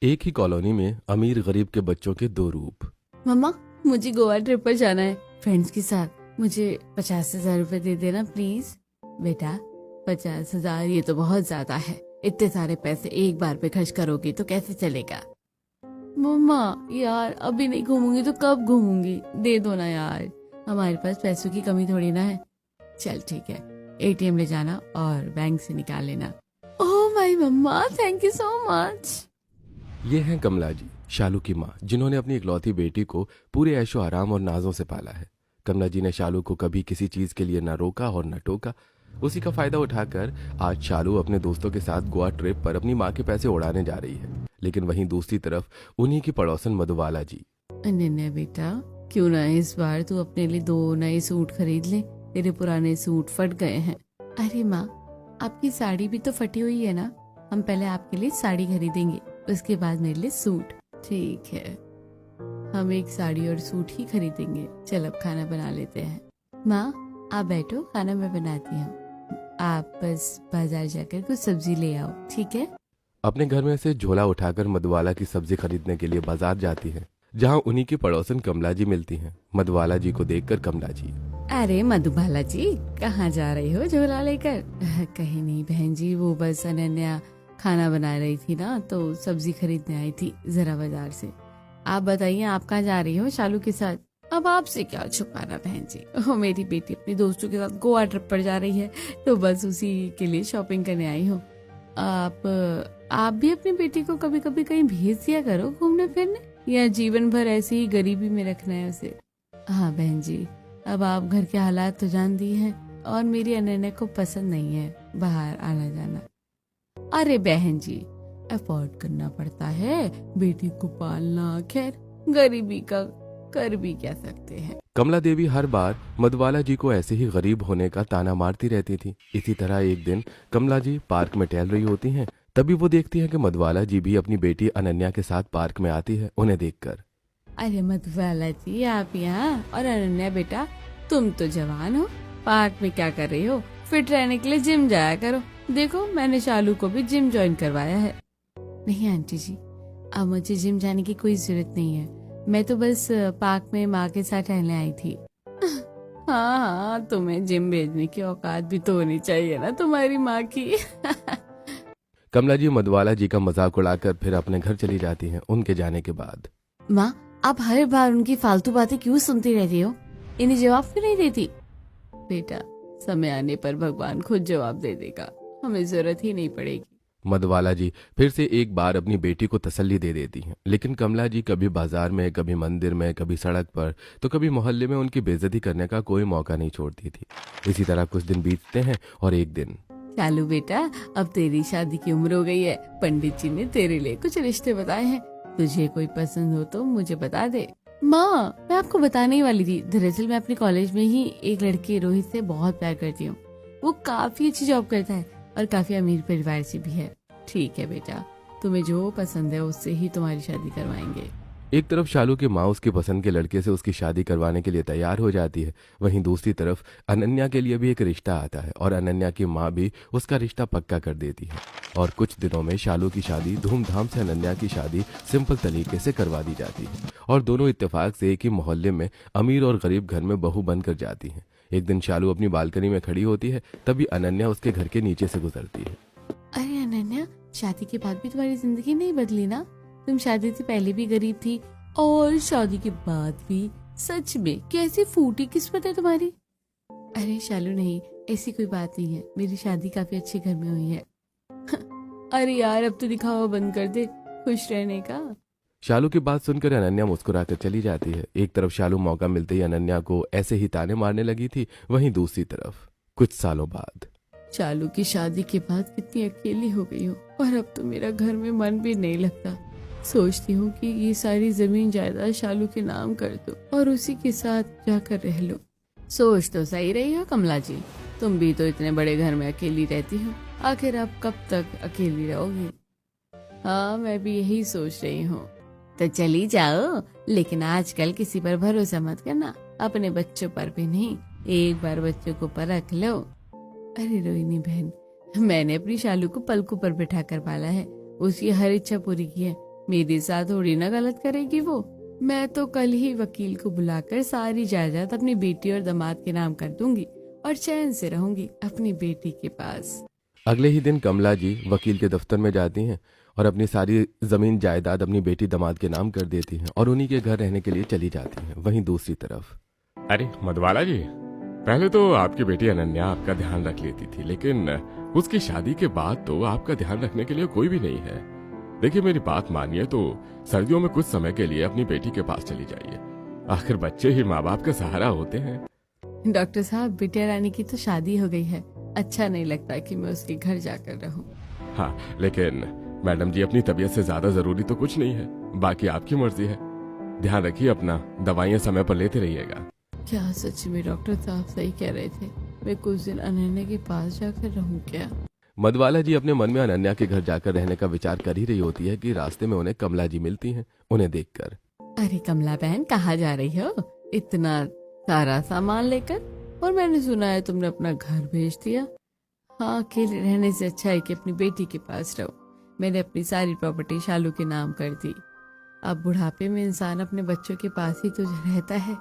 एक ही कॉलोनी में अमीर गरीब के बच्चों के दो रूप। मम्मा, मुझे गोवा ट्रिप पर जाना है फ्रेंड्स के साथ। मुझे 50,000 रुपए दे देना प्लीज। बेटा, 50,000 ये तो बहुत ज्यादा है। इतने सारे पैसे एक बार पे खर्च करोगी तो कैसे चलेगा। मम्मा यार, अभी नहीं घूमूंगी तो कब घूमूंगी, दे दो ना यार। हमारे पास पैसों की कमी थोड़ी ना है। चल ठीक है, एटीएम ले जाना और बैंक से निकाल लेना। ओह माय मम्मा, थैंक यू सो मच। ये हैं कमला जी, शालू की माँ, जिन्होंने अपनी इकलौती बेटी को पूरे ऐशो आराम और नाजों से पाला है। कमला जी ने शालू को कभी किसी चीज के लिए न रोका और न टोका। उसी का फायदा उठाकर आज शालू अपने दोस्तों के साथ गोवा ट्रिप पर अपनी माँ के पैसे उड़ाने जा रही है। लेकिन वहीं दूसरी तरफ उन्हीं की पड़ोसन मधुबाला जी। अनन्या बेटा, क्यों ना इस बार तू अपने लिए 2 नए सूट खरीद ले। तेरे पुराने सूट फट गए हैं। अरे माँ, आपकी साड़ी भी तो फटी हुई है ना। हम पहले आपके लिए साड़ी खरीदेंगे, उसके बाद मेरे लिए सूट। ठीक है, हम एक साड़ी और सूट ही खरीदेंगे। चल अब खाना बना लेते हैं। माँ आप बैठो, खाना मैं बनाती हूँ। आप बस बाजार जाकर कुछ सब्जी ले आओ, ठीक है। अपने घर में से झोला उठाकर मधुबाला की सब्जी खरीदने के लिए बाजार जाती है, जहाँ उन्हीं की पड़ोसन कमला जी मिलती हैं। मधुबाला जी को देखकर कमला जी, अरे मधुबाला जी, कहाँ जा रही हो झोला लेकर। कहीं नहीं बहन जी, वो बस अनन्या खाना बना रही थी ना, तो सब्जी खरीदने आई थी जरा बाजार से। आप बताइए, आप कहाँ जा रही हो शालू के साथ। अब आपसे क्या छुपाना बहन जी, मेरी बेटी अपने दोस्तों के साथ गोवा ट्रिप पर जा रही है, तो बस उसी के लिए शॉपिंग करने आई हूँ। आप भी अपनी बेटी को कभी कभी कहीं भेज दिया करो घूमने फिरने, या जीवन भर ऐसे ही गरीबी में रखना है उसे। हाँ बहन जी, अब आप घर के हालात तो जानती हैं, और मेरी अनन्या को पसंद नहीं है बाहर आना जाना। अरे बहन जी, अफोर्ड करना पड़ता है बेटी को पालना। खैर, गरीबी का कर भी क्या सकते हैं। कमला देवी हर बार मधुबाला जी को ऐसे ही गरीब होने का ताना मारती रहती थी। इसी तरह एक दिन कमला जी पार्क में टहल रही होती हैं, तभी वो देखती हैं कि मधुबाला जी भी अपनी बेटी अनन्या के साथ पार्क में आती है। उन्हें देखकर, अरे मधुबाला जी, आप यहाँ। और अनन्या बेटा, तुम तो जवान हो, पार्क में क्या कर रही हो। फिट रहने के लिए जिम जाया करो। देखो, मैंने शालू को भी जिम ज्वाइन करवाया है। नहीं आंटी जी, अब मुझे जिम जाने की कोई जरूरत नहीं है। मैं तो बस पार्क में माँ के साथ टहलने आई थी। हाँ हाँ, तुम्हें जिम भेजने की औकात भी तो होनी चाहिए ना तुम्हारी माँ की। कमला जी मधुबाला जी का मजाक उड़ाकर फिर अपने घर चली जाती हैं। उनके जाने के बाद, माँ, आप हर बार उनकी फालतू बातें क्यों सुनती रहती हो, इन्हें जवाब क्यों नहीं देती। बेटा, समय आने पर भगवान खुद जवाब दे देगा, हमें जरूरत ही नहीं पड़ेगी। मधुबाला जी फिर से एक बार अपनी बेटी को तसल्ली दे देती हैं। लेकिन कमला जी कभी बाजार में, कभी मंदिर में, कभी सड़क पर, तो कभी मोहल्ले में उनकी बेइज्जती करने का कोई मौका नहीं छोड़ती थी। इसी तरह कुछ दिन बीतते हैं और एक दिन, चालू बेटा, अब तेरी शादी की उम्र हो गई है। पंडित जी ने तेरे लिए कुछ रिश्ते बताए हैं, तुझे कोई पसंद हो तो मुझे बता दे। माँ, मैं आपको बताने ही वाली थी। दरअसल मैं अपने कॉलेज में ही एक लड़के रोहित से बहुत प्यार करती हूँ। वो काफी अच्छी जॉब करता है और काफी अमीर परिवार से भी है। ठीक है बेटा, तुम्हें जो पसंद है उससे ही तुम्हारी शादी करवाएंगे। एक तरफ शालू की माँ उसकी पसंद के लड़के से उसकी शादी करवाने के लिए तैयार हो जाती है, वहीं दूसरी तरफ अनन्या के लिए भी एक रिश्ता आता है और अनन्या की माँ भी उसका रिश्ता पक्का कर देती है। और कुछ दिनों में शालू की शादी धूमधाम से अनन्या की शादी सिंपल तरीके से करवा दी जाती है और दोनों इत्तेफाक से एक ही मोहल्ले में अमीर और गरीब घर में बहू बनकर जाती है। एक दिन शालू अपनी बालकनी में खड़ी होती है, तभी अनन्या उसके घर के नीचे से गुजरती है। अरे अनन्या, शादी के बाद भी तुम्हारी जिंदगी नहीं बदली ना। तुम शादी से पहले भी गरीब थी और शादी के बाद भी। सच में कैसी फूटी किस्मत है तुम्हारी। अरे शालू नहीं, ऐसी कोई बात नहीं है। मेरी शादी काफी अच्छे घर में हुई है। अरे यार, अब तो दिखावा बंद कर दे खुश रहने का। शालू की बात सुनकर अनन्या मुस्कुराकर चली जाती है। एक तरफ शालू मौका मिलते ही अनन्या को ऐसे ही ताने मारने लगी थी, वहीं दूसरी तरफ कुछ सालों बाद, शालू की शादी के बाद कितनी अकेली हो गई हूँ, और अब तो मेरा घर में मन भी नहीं लगता। सोचती हूँ कि ये सारी जमीन जायदाद शालू के नाम कर दो और उसी के साथ जाकर रह लो। सोच तो सही रही हो कमला जी, तुम भी तो इतने बड़े घर में अकेली रहती हो। आखिर अब कब तक अकेली रहोगी। हाँ, मैं भी यही सोच रही हूँ। तो चली जाओ, लेकिन आजकल किसी पर भरोसा मत करना, अपने बच्चों पर भी नहीं। एक बार बच्चों को परख लो। अरे रोहिणी बहन, मैंने अपनी शालू को पलकों पर बिठा कर पाला है, उसकी हर इच्छा पूरी की है। मेरे साथ थोड़ी ना गलत करेगी वो। मैं तो कल ही वकील को बुलाकर सारी जायदाद अपनी बेटी और दामाद के नाम कर दूंगी और चैन से रहूंगी अपनी बेटी के पास। अगले ही दिन कमला जी वकील के दफ्तर में जाती हैं और अपनी सारी जमीन जायदाद अपनी बेटी दामाद के नाम कर देती हैं और उन्हीं के घर रहने के लिए चली जाती हैं। वहीं दूसरी तरफ अरे मधुबाला जी, पहले तो आपकी बेटी अनन्या आपका ध्यान रख लेती थी, लेकिन उसकी शादी के बाद तो आपका ध्यान रखने के लिए कोई भी नहीं है। देखिए मेरी बात मानिए तो सर्दियों में कुछ समय के लिए अपनी बेटी के पास चली जाइए। आखिर बच्चे ही माँ बाप का सहारा होते हैं। डॉक्टर साहब, बिटिया रानी की तो शादी हो गई है, अच्छा नहीं लगता कि मैं उसके घर जाकर रहूं। हाँ, लेकिन मैडम जी अपनी तबीयत से ज्यादा जरूरी तो कुछ नहीं है, बाकी आपकी मर्जी है। ध्यान रखिए अपना, दवाइयाँ समय पर लेते रहिएगा। क्या सच में डॉक्टर साहब सही कह रहे थे? मैं कुछ दिन अनन्या के पास जाकर रहूं क्या? मधुबाला जी अपने मन में अनन्या के घर जाकर रहने का विचार कर ही रही होती है कि रास्ते में उन्हें कमला जी मिलती हैं। उन्हें देखकर, अरे कमला बहन, कहाँ जा रही हो इतना सारा सामान लेकर? और मैंने सुना है तुमने अपना घर बेच दिया। हाँ, अकेले रहने से अच्छा है कि अपनी बेटी के पास रहो। मैंने अपनी सारी प्रॉपर्टी शालू के नाम कर दी। अब बुढ़ापे में इंसान अपने बच्चों के पास ही तो रहता है,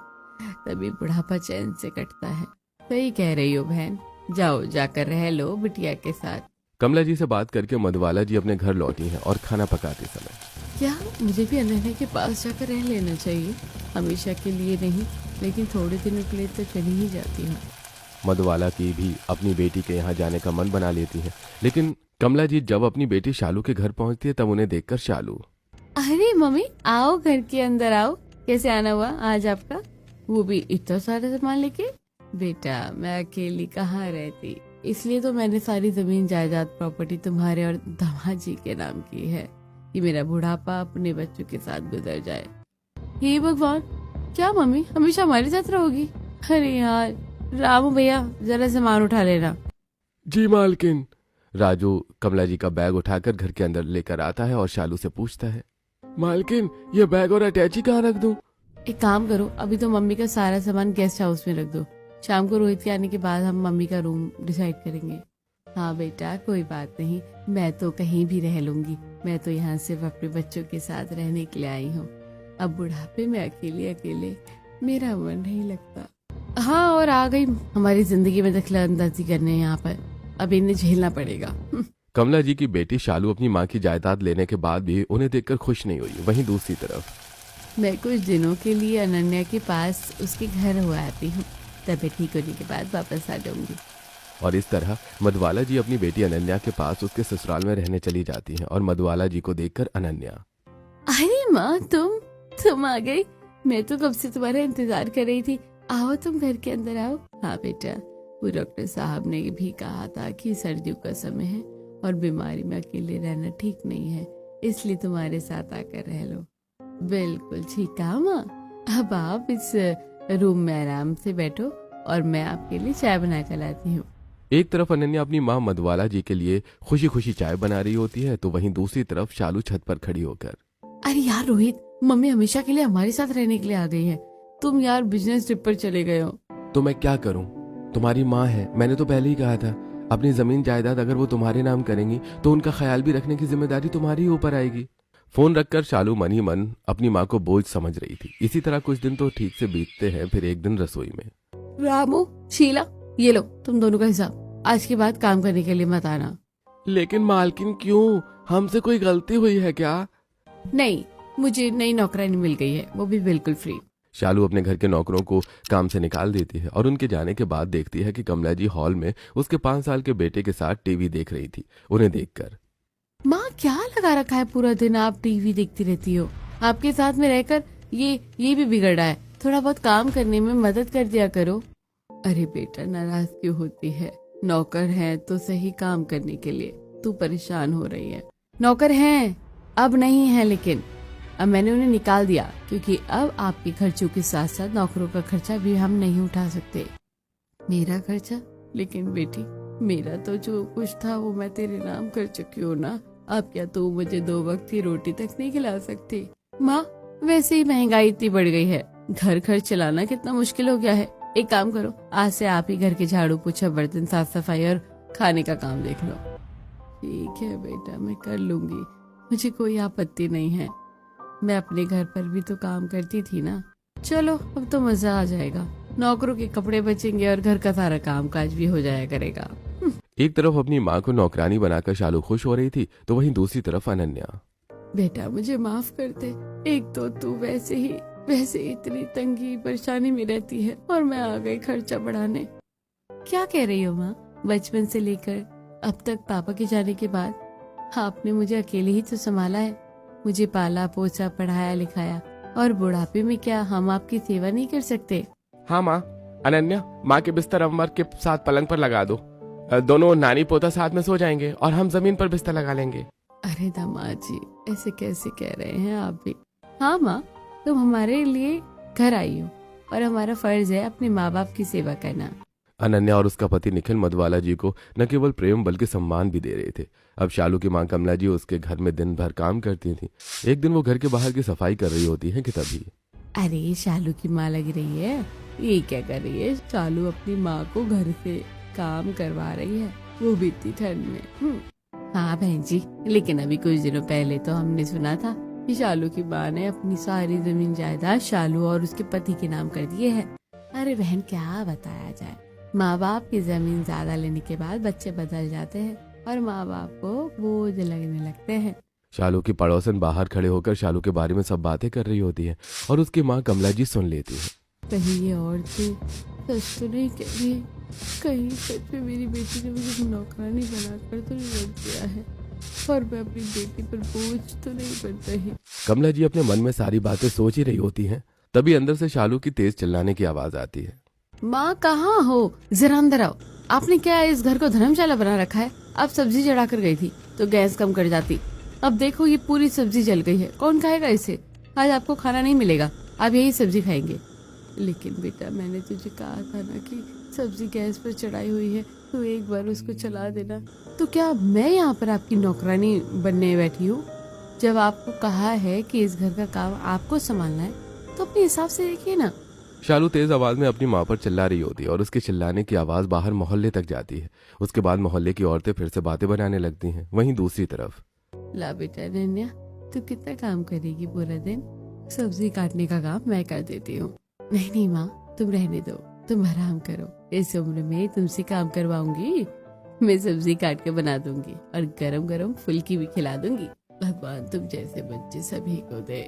तभी बुढ़ापा चैन से कटता है। सही कह रही हो बहन, जाओ जाकर रह लो बिटिया के साथ। कमला जी से बात करके मधुबाला जी अपने घर लौटी हैं और खाना पकाते समय, क्या मुझे भी अनन्या के पास जाकर रह लेना चाहिए? हमेशा के लिए नहीं, लेकिन थोड़े दिनों के लिए तो चली ही जाती हूँ। मधुबाला की भी अपनी बेटी के यहाँ जाने का मन बना लेती है, लेकिन कमला जी जब अपनी बेटी शालू के घर पहुँचती है तब उन्हें देखकर शालू, अरे मम्मी, आओ घर के अंदर आओ। कैसे आना हुआ आज आपका, वो भी इतना सारा सामान लेके? बेटा, मैं अकेली कहाँ रहती, इसलिए तो मैंने सारी जमीन जायदाद प्रॉपर्टी तुम्हारे और दामाद जी के नाम की है कि मेरा बुढ़ापा अपने बच्चों के साथ गुजर जाए। हे भगवान, क्या मम्मी हमेशा हमारे साथ रहोगी? अरे यार, रामू भैया जरा सामान उठा लेना। जी मालकिन। राजू कमला जी का बैग उठाकर घर के अंदर लेकर आता है और शालू से पूछता है, मालकिन ये बैग और अटैची कहाँ रख दूं? एक काम करो, अभी तो मम्मी का सारा सामान गेस्ट हाउस में रख दो। शाम को रोहित के आने के बाद हम मम्मी का रूम डिसाइड करेंगे। हाँ बेटा, कोई बात नहीं, मैं तो कहीं भी रह लूंगी। मैं तो यहाँ सिर्फ अपने बच्चों के साथ रहने के लिए आई हूँ। अब बुढ़ापे में अकेले अकेले मेरा मन नहीं लगता। हाँ, और आ गई हमारी जिंदगी में दखलंदाजी करने यहाँ पर, अब इन्हें झेलना पड़ेगा। कमला जी की बेटी शालू अपनी माँ की जायदाद लेने के बाद भी उन्हें देखकर खुश नहीं हुई। वहीं दूसरी तरफ मैं कुछ दिनों के लिए अनन्या के पास उसके घर हो आती हूँ, तबीयत ठीक होने के बाद वापस आ जाऊंगी। और इस तरह मधुबाला जी अपनी बेटी अनन्या के पास उसके ससुराल में रहने चली जाती हैं और मधुबाला जी को देखकर अनन्या, अरे माँ, तुम आ गई। मैं तो कब से तुम्हारा इंतजार कर रही थी। आओ तुम घर के अंदर आओ। हाँ बेटा, वो डॉक्टर साहब ने भी कहा था कि सर्दियों का समय है और बीमारी में अकेले रहना ठीक नहीं है, इसलिए तुम्हारे साथ आकर रह लो। बिल्कुल ठीक कहा माँ। अब आप इस रूम में आराम से बैठो और मैं आपके लिए चाय बना कर लाती हूँ। एक तरफ अनन्या अपनी माँ मधुबाला जी के लिए खुशी खुशी चाय बना रही होती है तो वहीं दूसरी तरफ शालू छत पर खड़ी होकर, अरे यार रोहित, मम्मी हमेशा के लिए हमारे साथ रहने के लिए आ गई है। तुम यार बिजनेस ट्रिप पर चले गए हो। तो मैं क्या करूं, तुम्हारी माँ है, मैंने तो पहले ही कहा था अपनी जमीन जायदाद अगर वो तुम्हारे नाम करेंगी तो उनका ख्याल भी रखने की जिम्मेदारी तुम्हारी ही ऊपर आएगी। फोन रखकर शालू मन ही मन अपनी माँ को बोझ समझ रही थी। इसी तरह कुछ दिन तो ठीक से बीतते हैं। फिर एक दिन रसोई में, रामू, शीला, ये लो तुम दोनों का हिसाब, आज के बाद काम करने के लिए मत आना। लेकिन मालकिन क्यों, हमसे कोई गलती हुई है क्या? नहीं, मुझे नई नौकरानी मिल गई है, वो भी बिल्कुल फ्री। शालू अपने घर के नौकरों को काम से निकाल देती है और उनके जाने के बाद देखती है कि कमला जी हॉल में उसके 5 साल के बेटे के साथ टीवी देख रही थी। उन्हें देखकर, माँ क्या लगा रखा है पूरा दिन, आप टीवी देखती रहती हो? आपके साथ में रहकर ये भी बिगड़ रहा है, थोड़ा बहुत काम करने में मदद कर दिया करो। अरे बेटा, नाराज क्यों होती है? नौकर है तो सही काम करने के लिए, तू परेशान हो रही है। नौकर हैं, अब नहीं है, लेकिन अब मैंने उन्हें निकाल दिया क्योंकि अब आपके खर्चों के साथ साथ नौकरों का खर्चा भी हम नहीं उठा सकते। मेरा खर्चा? लेकिन बेटी, मेरा तो जो कुछ था वो मैं तेरे नाम कर चुकी हूँ ना। अब क्या तू मुझे 2 वक्त की रोटी तक नहीं खिला सकती? माँ, वैसे ही महंगाई इतनी बढ़ गई है, घर खर्च चलाना कितना मुश्किल हो गया है। एक काम करो, आज से आप ही घर के झाड़ू पोछा, बर्तन साफ सफाई और खाने का काम देख लो। ठीक है बेटा, मैं कर लूंगी, मुझे कोई आपत्ति नहीं है। मैं अपने घर पर भी तो काम करती थी ना। चलो अब तो मजा आ जाएगा, नौकरों के कपड़े बचेंगे और घर का सारा काम काज भी हो जाया करेगा। एक तरफ अपनी माँ को नौकरानी बनाकर शालू खुश हो रही थी, तो वहीं दूसरी तरफ अनन्या। बेटा मुझे माफ कर दे, एक तो तू वैसे ही इतनी तंगी परेशानी में रहती है और मैं आ गई खर्चा बढ़ाने। क्या कह रही हो माँ? बचपन से लेकर अब तक पापा के जाने के बाद आपने मुझे अकेले ही तो संभाला है। मुझे पाला पोसा पढ़ाया लिखाया, और बुढ़ापे में क्या हम आपकी सेवा नहीं कर सकते? हाँ माँ। अनन्या, माँ के बिस्तर अमर के साथ पलंग पर लगा दो। दोनों नानी पोता साथ में सो जाएंगे और हम जमीन पर बिस्तर लगा लेंगे। अरे दामाद जी, ऐसे कैसे कह रहे हैं आप भी? हाँ माँ, तुम हमारे लिए घर आई हो और हमारा फर्ज है अपने माँ बाप की सेवा करना। अनन्या और उसका पति निखिल मधुबाला जी को न केवल प्रेम बल्कि सम्मान भी दे रहे थे। अब शालू की मां कमला जी उसके घर में दिन भर काम करती थी। एक दिन वो घर के बाहर की सफाई कर रही होती है कि तभी अरे शालू की माँ लग रही है, ये क्या कर रही है? शालू अपनी माँ को घर से काम करवा रही है, वो भी इतनी ठंड में। हाँ बहन जी, लेकिन अभी कुछ दिनों पहले तो हमने सुना था कि शालू की माँ ने अपनी सारी जमीन जायदाद शालू और उसके पति के नाम कर दिए है। अरे बहन क्या बताया जाए, माँ बाप की जमीन ज्यादा लेने के बाद बच्चे बदल जाते हैं और माँ बाप को बोझ लगने लगते हैं। शालू की पड़ोसन बाहर खड़े होकर शालू के बारे में सब बातें कर रही होती है और उसकी माँ कमला जी सुन लेती है। कहीं ये औरतें सच तो नहीं कह रही, कहीं सच में मेरी बेटी ने मुझे नौकरानी बनाकर तो नहीं रख दिया है और मैं अपनी बेटी पर बोझ तो नहीं बन रही। कमला जी अपने मन में सारी बातें सोच ही रही होती हैं, तभी अंदर से शालू की तेज चिल्लाने की आवाज आती है। माँ कहाँ हो? जरा अंदर आओ। आपने क्या इस घर को धर्मशाला बना रखा है? अब सब्जी चढ़ा कर गई थी तो गैस कम कर जाती, अब देखो ये पूरी सब्जी जल गई है। कौन खाएगा इसे? आज आपको खाना नहीं मिलेगा, आप यही सब्जी खाएंगे। लेकिन बेटा मैंने तुझे कहा था ना कि सब्जी गैस पर चढ़ाई हुई है, तो एक बार उसको चला देना। तो क्या मैं यहाँ पर आपकी नौकरानी बनने बैठी हूँ? जब आपको कहा है कि इस घर का काम आपको संभालना है तो अपने हिसाब से देखिए ना। शालू तेज आवाज में अपनी माँ पर चिल्ला रही होती है और उसके चिल्लाने की आवाज बाहर मोहल्ले तक जाती है। उसके बाद मोहल्ले की औरतें फिर से बातें बनाने लगती हैं। वहीं दूसरी तरफ ला बेटा नन्या, तू कितना काम करेगी पूरा दिन? सब्जी काटने का काम मैं कर देती हूँ। नहीं नहीं माँ, तुम रहने दो, तुम आराम करो। इस उम्र में तुमसे काम करवाऊंगी? मैं सब्जी काट के बना दूंगी और गरम गरम फुल्की भी खिला दूंगी। भगवान तुम जैसे बच्चे सभी को दे।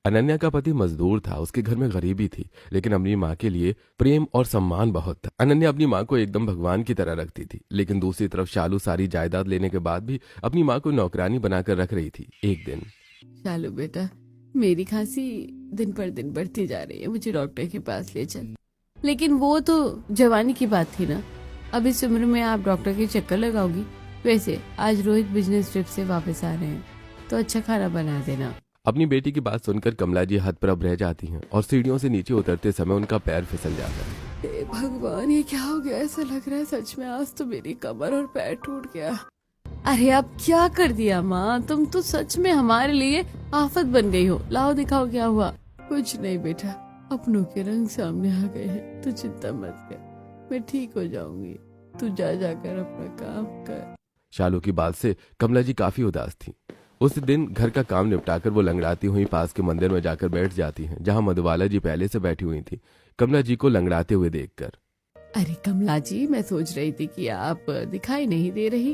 अनन्या का पति मजदूर था, उसके घर में गरीबी थी, लेकिन अपनी माँ के लिए प्रेम और सम्मान बहुत था। अनन्या अपनी माँ को एकदम भगवान की तरह रखती थी। लेकिन दूसरी तरफ शालू सारी जायदाद लेने के बाद भी अपनी माँ को नौकरानी बनाकर रख रही थी। एक दिन शालू बेटा, मेरी खांसी दिन पर दिन बढ़ती जा रही है, मुझे डॉक्टर के पास ले चल। लेकिन वो तो जवानी की बात थी ना, अब इस उम्र में आप डॉक्टर के चक्कर लगाओगी? वैसे आज रोहित बिजनेस ट्रिप से वापस आ रहे हैं तो अच्छा खाना बना देना। अपनी बेटी की बात सुनकर कमला जी हतप्रभ रह जाती हैं और सीढ़ियों से नीचे उतरते समय उनका पैर फिसल जाता है। हे भगवान, ये क्या हो गया? ऐसा लग रहा है सच में आज तो मेरी कमर और पैर टूट गया। अरे अब क्या कर दिया माँ, तुम तो सच में हमारे लिए आफत बन गई हो। लाओ दिखाओ क्या हुआ। कुछ नहीं बेटा, अपनों के रंग सामने आ गए हैं, तू चिंता मत कर, मैं ठीक हो जाऊंगी। तू जा जाकर अपना काम कर। शालू की बात से कमला जी काफी उदास थी। उस दिन घर का काम निपटाकर वो लंगड़ाती हुई पास के मंदिर में जाकर बैठ जाती हैं, जहां मधुबाला जी पहले से बैठी हुई थी कमला जी को लंगड़ाते हुए देखकर। अरे कमला जी, मैं सोच रही थी कि आप दिखाई नहीं दे रही।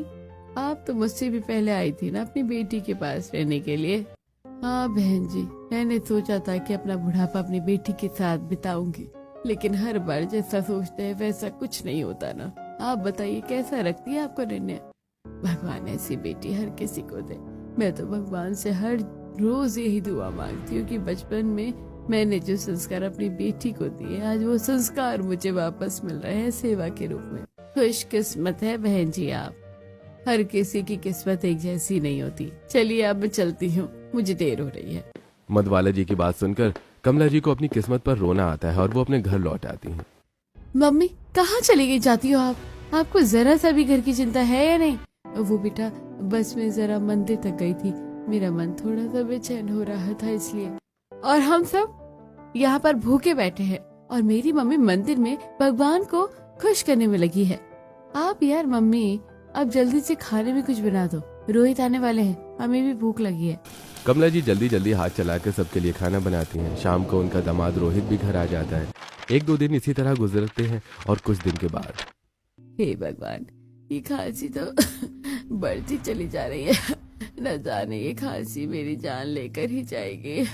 आप तो मुझसे भी पहले आई थी ना अपनी बेटी के पास रहने के लिए। हाँ बहन जी, मैंने सोचा था कि अपना बुढ़ापा अपनी बेटी के साथ बिताऊंगी, लेकिन हर बार जैसा सोचते हैं वैसा कुछ नहीं होता ना। आप बताइए कैसा रखती है आपको निर्णय? भगवान ऐसी बेटी हर किसी को दे। मैं तो भगवान से हर रोज यही दुआ मांगती हूँ कि बचपन में मैंने जो संस्कार अपनी बेटी को दिए, आज वो संस्कार मुझे वापस मिल रहे हैं सेवा के रूप में। खुशकिस्मत है बहन जी आप, हर किसी की किस्मत एक जैसी नहीं होती। चलिए अब मैं चलती हूँ, मुझे देर हो रही है। मधुबाला जी की बात सुनकर कमला जी को अपनी किस्मत पर रोना आता है और वो अपने घर लौट आती हैं। मम्मी कहाँ चली गई जाती हो आप? आपको जरा सा भी घर की चिंता है या नहीं? वो बेटा बस में जरा मंदिर तक गई थी, मेरा मन थोड़ा सा बेचैन हो रहा था इसलिए। और हम सब यहाँ पर भूखे बैठे हैं और मेरी मम्मी मंदिर में भगवान को खुश करने में लगी है। आप यार मम्मी अब जल्दी से खाने में कुछ बना दो, रोहित आने वाले हैं, हमें भी भूख लगी है। कमला जी जल्दी जल्दी हाथ चलाकर सबके लिए खाना बनाती हैं। शाम को उनका दामाद रोहित भी घर आ जाता है। 1-2 दिन इसी तरह गुजरते हैं और कुछ दिन के बाद हे भगवान, ये खांसी तो बढ़ती चली जा रही है। न जाने ये खांसी मेरी जान लेकर ही जाएगी।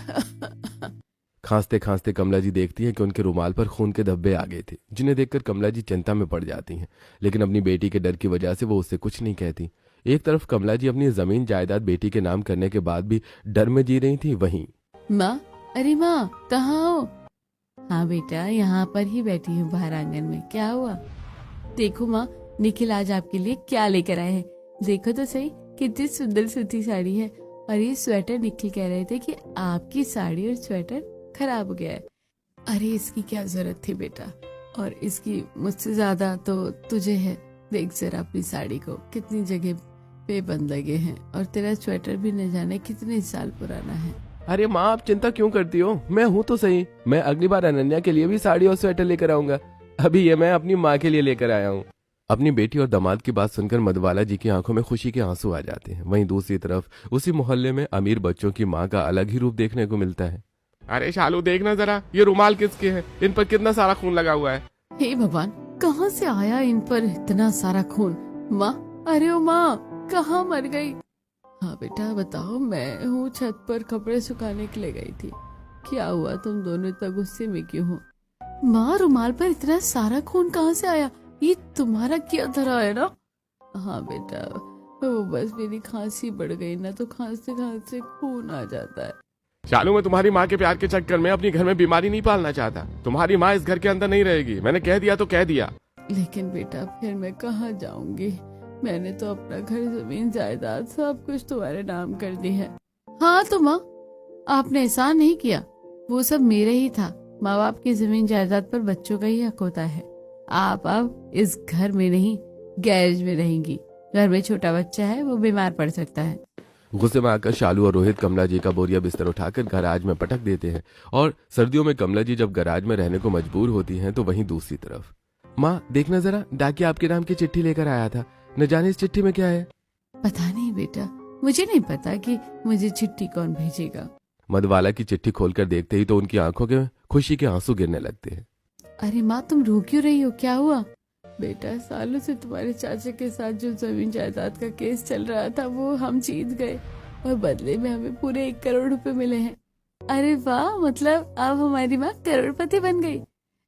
खांसते खांसते कमला जी देखती हैं कि उनके रुमाल पर खून के धब्बे आ गए थे, जिन्हें देखकर कमला जी चिंता में पड़ जाती हैं। लेकिन अपनी बेटी के डर की वजह से वो उससे कुछ नहीं कहती। एक तरफ कमला जी अपनी जमीन जायदाद बेटी के नाम करने के बाद भी डर में जी रही थी, वहीं माँ, अरे माँ कहाँ हो? हाँ बेटा, यहाँ पर ही बैठी हूँ बाहर आंगन में। क्या हुआ? देखो माँ, निखिल आज आपके लिए क्या लेकर आए हैं। देखो तो सही, कितनी सुंदर सूती साड़ी है। और ये स्वेटर निखिल कह रहे थे कि आपकी साड़ी और स्वेटर खराब हो गया है। अरे इसकी क्या जरूरत थी बेटा, और इसकी मुझसे ज्यादा तो तुझे है। देख जरा अपनी साड़ी को, कितनी जगह पे बंद लगे हैं, और तेरा स्वेटर भी न जाने कितने साल पुराना है। अरे माँ, आप चिंता क्यों करती हो? मैं हूँ तो सही। मैं अगली बार अनन्या के लिए भी साड़ी और स्वेटर लेकर आऊंगा। अभी ये मैं अपनी माँ के लिए लेकर आया हूँ। अपनी बेटी और दामाद की बात सुनकर मधुबाला जी की आंखों में खुशी के आंसू आ जाते हैं। वहीं दूसरी तरफ उसी मोहल्ले में अमीर बच्चों की माँ का अलग ही रूप देखने को मिलता है। अरे शालू, देखना जरा, ये रुमाल किसके हैं? इन पर कितना सारा खून लगा हुआ है। हे भगवान, कहाँ से आया इन पर इतना सारा खून? माँ, अरे ओ माँ, कहाँ मर गई? हाँ बेटा बताओ, मैं हूँ छत पर कपड़े सुखाने के लिए गई थी। क्या हुआ, तुम दोनों इतना गुस्से में क्यों हो? माँ, रुमाल पर इतना सारा खून कहाँ से आया? ये तुम्हारा क्या धरा है ना? हाँ बेटा, वो बस मेरी खांसी बढ़ गई ना, तो खांसते खांसते खून आ जाता है। शालू, मैं तुम्हारी माँ के प्यार के चक्कर में अपनी घर में बीमारी नहीं पालना चाहता। तुम्हारी माँ इस घर के अंदर नहीं रहेगी। मैंने कह दिया तो कह दिया। लेकिन बेटा फिर मैं कहाँ जाऊंगी? मैंने तो अपना घर, जमीन, जायदाद सब कुछ तुम्हारे नाम कर दी है। हाँ तो माँ, आपने एहसान नहीं किया, वो सब मेरे ही था। माँ बाप की जमीन जायदाद पर बच्चों का ही हक होता है। आप अब इस घर में नहीं, गैरेज में रहेंगी। घर में छोटा बच्चा है, वो बीमार पड़ सकता है। गुस्से में आकर शालू और रोहित कमला जी का बोरिया बिस्तर उठाकर गैराज में पटक देते हैं। और सर्दियों में कमला जी जब गैराज में रहने को मजबूर होती हैं तो वहीं दूसरी तरफ माँ, देखना जरा, डाकिया आपके नाम की चिट्ठी लेकर आया था। न जाने इस चिट्ठी में क्या है? पता नहीं बेटा, मुझे नहीं पता कि मुझे चिट्ठी कौन भेजेगा। मधुबाला की चिट्ठी खोलकर देखते ही तो उनकी आंखों के खुशी के आंसू गिरने लगते हैं। अरे माँ, तुम रो क्यों रही हो? क्या हुआ? बेटा, सालों से तुम्हारे चाचा के साथ जो जमीन जायदाद का केस चल रहा था, वो हम जीत गए और बदले में हमें पूरे 1 करोड़ रुपए मिले हैं। अरे वाह, मतलब अब हमारी माँ करोड़पति बन गई।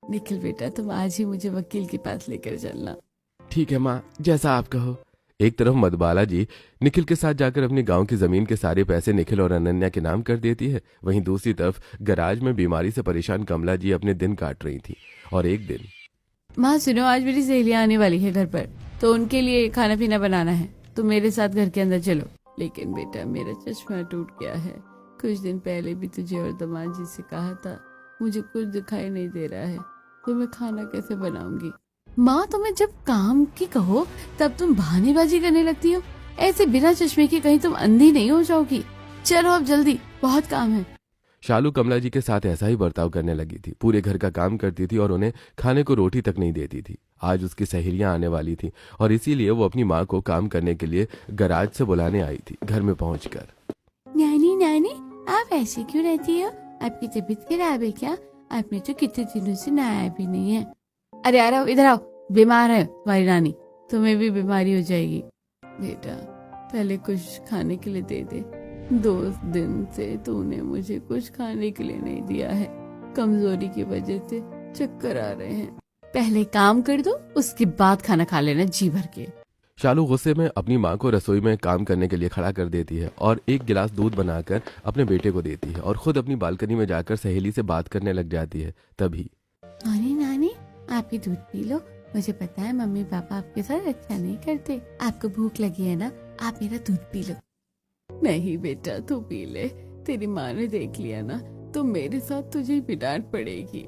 निखिल बेटा, तुम आज ही मुझे वकील के पास लेकर चलना। ठीक है माँ, जैसा आप कहो। एक तरफ मधुबाला जी निखिल के साथ जाकर अपने गांव की जमीन के सारे पैसे निखिल और अनन्या के नाम कर देती है। वहीं दूसरी तरफ गैराज में बीमारी से परेशान कमला जी अपने दिन काट रही थी। और एक दिन, माँ सुनो, आज मेरी सहेलियाँ आने वाली है घर पर, तो उनके लिए खाना पीना बनाना है। तुम मेरे साथ घर के अंदर चलो। लेकिन बेटा, मेरा चश्मा टूट गया है। कुछ दिन पहले भी तुझे और दामाद जी से कहा था, मुझे कुछ दिखाई नहीं दे रहा है, तो मैं खाना कैसे बनाऊंगी? माँ, तुम्हें जब काम की कहो तब तुम बहानेबाजी करने लगती हो। ऐसे बिना चश्मे के कहीं तुम अंधी नहीं हो जाओगी। चलो अब जल्दी, बहुत काम है। शालू कमला जी के साथ ऐसा ही बर्ताव करने लगी थी। पूरे घर का काम करती थी और उन्हें खाने को रोटी तक नहीं देती थी। आज उसकी सहेलियां आने वाली थी और इसीलिए वो अपनी माँ को काम करने के लिए गैराज से बुलाने आई थी। घर में पहुंचकर, नानी नानी, आप ऐसे क्यों रहती हो? आपकी तबीयत खराब है क्या? आपने तो कितने दिनों से नहाया भी नहीं है। अरे आ रहा हो, इधर आओ, बीमार है तुम्हारी नानी, तुम्हें भी बीमारी हो जाएगी। बेटा, पहले कुछ खाने के लिए दे दे। 2 दिन से तूने मुझे कुछ खाने के लिए नहीं दिया है। कमजोरी की वजह से चक्कर आ रहे हैं। पहले काम कर दो, उसके बाद खाना खा लेना जी भर के। शालू गुस्से में अपनी माँ को रसोई में काम करने के लिए खड़ा कर देती है और एक गिलास दूध बनाकर अपने बेटे को देती है और खुद अपनी बालकनी में जाकर सहेली से बात करने लग जाती है। तभी, नानी नानी, आप ही दूध पी लो। मुझे पता है मम्मी पापा आपके साथ अच्छा नहीं करते। आपको भूख लगी है ना, आप मेरा दूध पी लो। नहीं बेटा, तू पी ले। तेरी माँ ने देख लिया ना, तो मेरे साथ तुझे भी डांट पड़ेगी।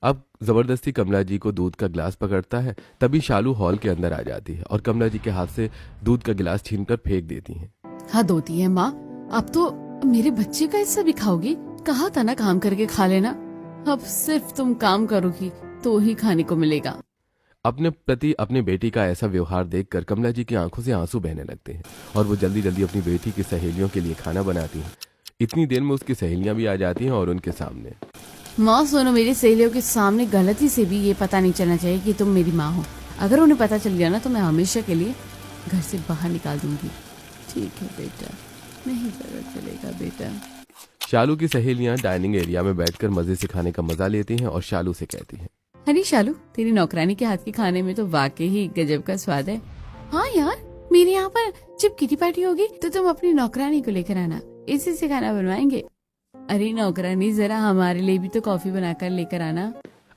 अब जबरदस्ती कमला जी को दूध का गिलास पकड़ता है। तभी शालू हॉल के अंदर आ जाती है और कमला जी के हाथ से दूध का गिलास छीनकर फेंक देती है। हद होती है माँ, अब तो मेरे बच्चे का हिस्सा भी खाओगी? कहा था ना काम करके खा लेना। अब सिर्फ तुम काम करोगी तो ही खाने को मिलेगा। अपने प्रति अपनी बेटी का ऐसा व्यवहार देखकर कमला जी की आंखों से आंसू बहने लगते हैं और वो जल्दी जल्दी अपनी बेटी की सहेलियों के लिए खाना बनाती हैं। इतनी देर में उसकी सहेलियां भी आ जाती हैं और उनके सामने। माँ सुनो, मेरी सहेलियों के सामने गलती से भी ये पता नहीं चलना चाहिए कि तुम मेरी माँ हो। अगर उन्हें पता चल गया ना तो मैं हमेशा के लिए घर से बाहर निकाल दूंगी। ठीक है बेटा, नहीं पता चलेगा बेटा। शालू की सहेलियां डाइनिंग एरिया में बैठकर मजे से खाने का मजा लेती हैं और शालू से कहती हैं, अरे शालू, तेरी नौकरानी के हाथ के खाने में तो वाकई ही गजब का स्वाद है। हाँ यार, मेरे यहाँ पर जब किटी पार्टी होगी तो तुम अपनी नौकरानी को लेकर आना, इसी से खाना बनवाएंगे। अरे नौकरानी, जरा हमारे लिए भी तो कॉफी बनाकर लेकर आना।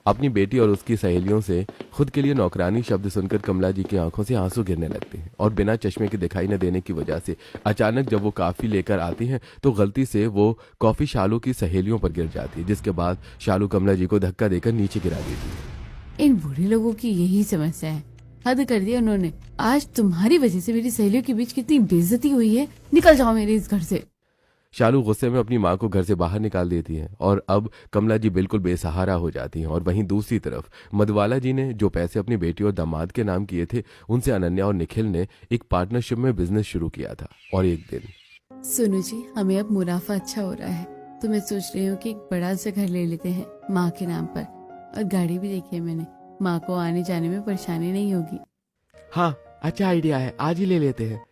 अपनी बेटी और उसकी सहेलियों से खुद के लिए नौकरानी शब्द सुनकर कमला जी की आंखों से आंसू गिरने लगते हैं और बिना चश्मे के दिखाई न देने की वजह से अचानक जब वो कॉफी लेकर आती हैं तो गलती से वो कॉफी शालू की सहेलियों पर गिर जाती है, जिसके बाद शालू कमला जी को धक्का देकर नीचे गिरा देती है। इन बूढ़े लोगों की यही समस्या है, हद कर दिया उन्होंने। आज तुम्हारी वजह से मेरी सहेलियों के बीच कितनी बेइज्जती हुई है। निकल जाओ मेरे इस घर से। शालू गुस्से में अपनी माँ को घर से बाहर निकाल देती है और अब कमला जी बिल्कुल बेसहारा हो जाती हैं। और वहीं दूसरी तरफ मधुबाला जी ने जो पैसे अपनी बेटी और दामाद के नाम किए थे उनसे अनन्या और निखिल ने एक पार्टनरशिप में बिजनेस शुरू किया था। और एक दिन, सुनो जी, हमें अब मुनाफा अच्छा हो रहा है तो मैं सोच रही हूँ कि एक बड़ा सा घर ले लेते हैं माँ के नाम पर, और गाड़ी भी देखी है मैंने, माँ को आने जाने में परेशानी नहीं होगी। हाँ, अच्छा आइडिया है, आज ही ले लेते हैं।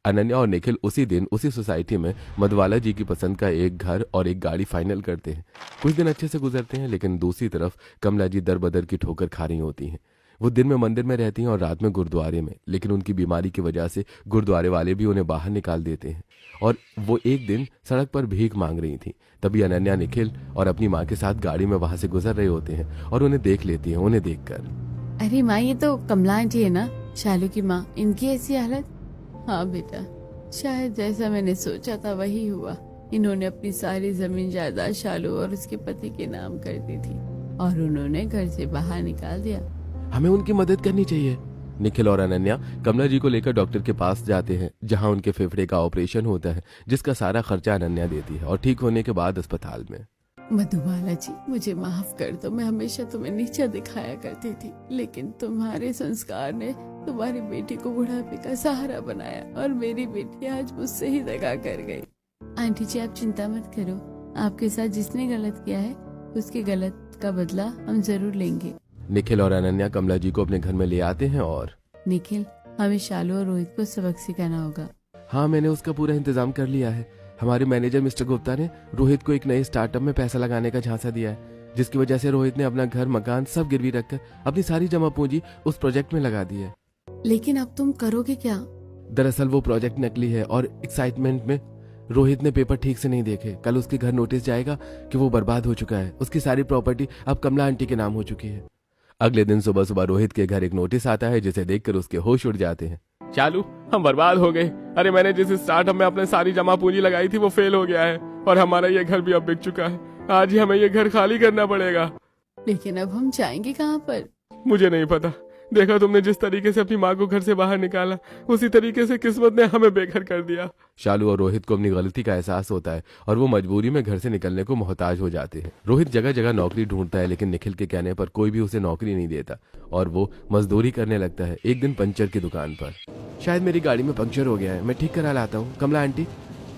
अनन्या और निखिल उसी दिन उसी सोसाइटी में मधुबाला जी की पसंद का एक घर और एक गाड़ी फाइनल करते हैं। कुछ दिन अच्छे से गुजरते हैं, लेकिन दूसरी तरफ कमला जी दर बदर की ठोकर खा रही होती हैं। वो दिन में मंदिर में रहती हैं और रात में गुरुद्वारे में, लेकिन उनकी बीमारी की वजह से गुरुद्वारे वाले भी उन्हें बाहर निकाल देते हैं। और वो एक दिन सड़क पर भीख मांग रही थी, तभी अनन्या, निखिल और अपनी माँ के साथ गाड़ी में वहां से गुजर रहे होते हैं और उन्हें देख लेती हैं। उन्हें देखकर, अरे माँ, ये तो कमला आंटी है ना, शालू की माँ, इनकी ऐसी हालत। हाँ बेटा, शायद जैसा मैंने सोचा था वही हुआ। इन्होंने अपनी सारी जमीन जायदाद शालू और उसके पति के नाम कर दी थी और उन्होंने घर से बाहर निकाल दिया। हमें उनकी मदद करनी चाहिए। निखिल और अनन्या कमला जी को लेकर डॉक्टर के पास जाते हैं, जहां उनके फेफड़े का ऑपरेशन होता है, जिसका सारा खर्चा अनन्या देती है। और ठीक होने के बाद अस्पताल में, मधुबाला जी, मुझे माफ कर दो। मैं हमेशा तुम्हें नीचा दिखाया करती थी, लेकिन तुम्हारे संस्कार ने तुम्हारी बेटी को बुढ़ापे का सहारा बनाया और मेरी बेटी आज मुझसे ही दगा कर गई। आंटी जी, आप चिंता मत करो, आपके साथ जिसने गलत किया है उसके गलत का बदला हम जरूर लेंगे। निखिल और अनन्या कमला जी को अपने घर में ले आते हैं। और निखिल, हमें शालू और रोहित को सबक सिखाना होगा। हाँ, मैंने उसका पूरा इंतजाम कर लिया है। हमारे मैनेजर मिस्टर गुप्ता ने रोहित को एक नए स्टार्टअप में पैसा लगाने का झांसा दिया है, जिसकी वजह से रोहित ने अपना घर, मकान सब गिरवी रखकर अपनी सारी जमा पूंजी उस प्रोजेक्ट में लगा दी है। लेकिन अब तुम करोगे क्या? दरअसल वो प्रोजेक्ट नकली है और एक्साइटमेंट में रोहित ने पेपर ठीक से नहीं देखे। कल उसके घर नोटिस जाएगा कि वो बर्बाद हो चुका है। उसकी सारी प्रॉपर्टी अब कमला आंटी के नाम हो चुकी है। अगले दिन सुबह सुबह रोहित के घर एक नोटिस आता है, जिसे देखकर उसके होश उड़ जाते हैं। शालू, हम बर्बाद हो गए। अरे मैंने जिस स्टार्टअप में अपने सारी जमा पूंजी लगाई थी वो फेल हो गया है और हमारा ये घर भी अब बिक चुका है। आज ही हमें ये घर खाली करना पड़ेगा। लेकिन अब हम जाएंगे कहाँ पर? मुझे नहीं पता। देखा तुमने जिस तरीके से अपनी माँ को घर से बाहर निकाला, उसी तरीके से किस्मत ने हमें बेघर कर दिया। शालू और रोहित को अपनी गलती का एहसास होता है और वो मजबूरी में घर से निकलने को मोहताज हो जाते हैं। रोहित जगह जगह नौकरी ढूंढता है, लेकिन निखिल के कहने पर कोई भी उसे नौकरी नहीं देता और वो मजदूरी करने लगता है। एक दिन पंचर की दुकान पर, शायद मेरी गाड़ी में पंक्चर हो गया है, मैं ठीक करा लाता हूँ। कमला आंटी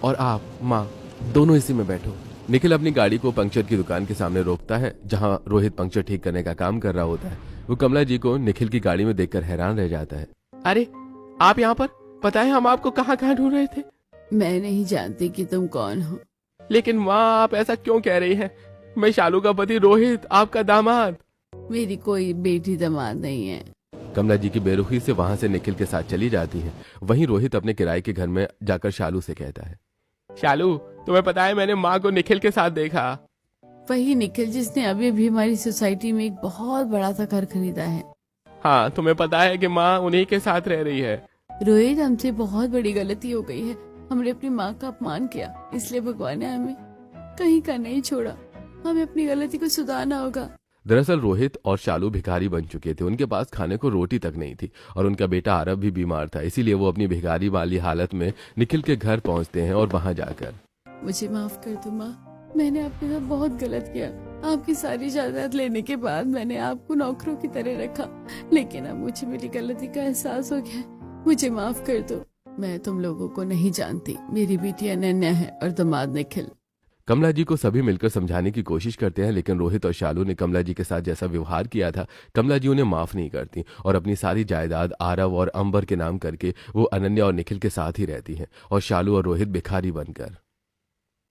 और आप माँ दोनों इसी में बैठो। निखिल अपनी गाड़ी को पंक्चर की दुकान के सामने रोकता है, जहाँ रोहित पंक्चर ठीक करने का काम कर रहा होता है। वो कमला जी को निखिल की गाड़ी में देखकर हैरान रह जाता है। अरे आप यहाँ पर? पता है हम आपको कहाँ कहाँ ढूंढ रहे थे। मैं नहीं जानती कि तुम कौन हो। लेकिन माँ, आप ऐसा क्यों कह रही हैं? मैं शालू का पति रोहित, आपका दामाद। मेरी कोई बेटी दामाद नहीं है। कमला जी की बेरुखी से वहां से निखिल के साथ चली जाती है। वहीं रोहित अपने किराए के घर में जाकर शालू से कहता है, शालू, तुम्हें पता है मैंने माँ को निखिल के साथ देखा। वही निखिल जिसने अभी अभी हमारी सोसाइटी में एक बहुत बड़ा सा घर खरीदा है। हाँ, तुम्हें पता है कि माँ उन्हीं के साथ रह रही है। रोहित, हमसे बहुत बड़ी गलती हो गई है। हमने अपनी माँ का अपमान किया, इसलिए भगवान ने हमें कहीं का नहीं छोड़ा। हमें अपनी गलती को सुधारना होगा। दरअसल रोहित और शालू भिखारी बन चुके थे। उनके पास खाने को रोटी तक नहीं थी और उनका बेटा आरव भी बीमार था। इसीलिए वो अपनी भिखारी वाली हालत में निखिल के घर पहुंचते हैं और वहां जाकर, मुझे माफ कर दो माँ, मैंने आपके साथ बहुत गलत किया। आपकी सारी जायदाद लेने के बाद मैंने आपको नौकरों की तरह रखा, लेकिन अब मुझे मेरी गलती का एहसास हो गया। मुझे माफ कर दो। मैं तुम लोगों को नहीं जानती। मेरी बेटी अनन्या है और दामाद निखिल। कमला जी को सभी मिलकर समझाने की कोशिश करते हैं, लेकिन रोहित और शालू ने कमला जी के साथ जैसा व्यवहार किया था, कमला जी उन्हें माफ नहीं करती और अपनी सारी जायदाद आरव और अंबर के नाम करके वो अनन्या और निखिल के साथ ही रहती हैं और शालू और रोहित भिखारी बनकर।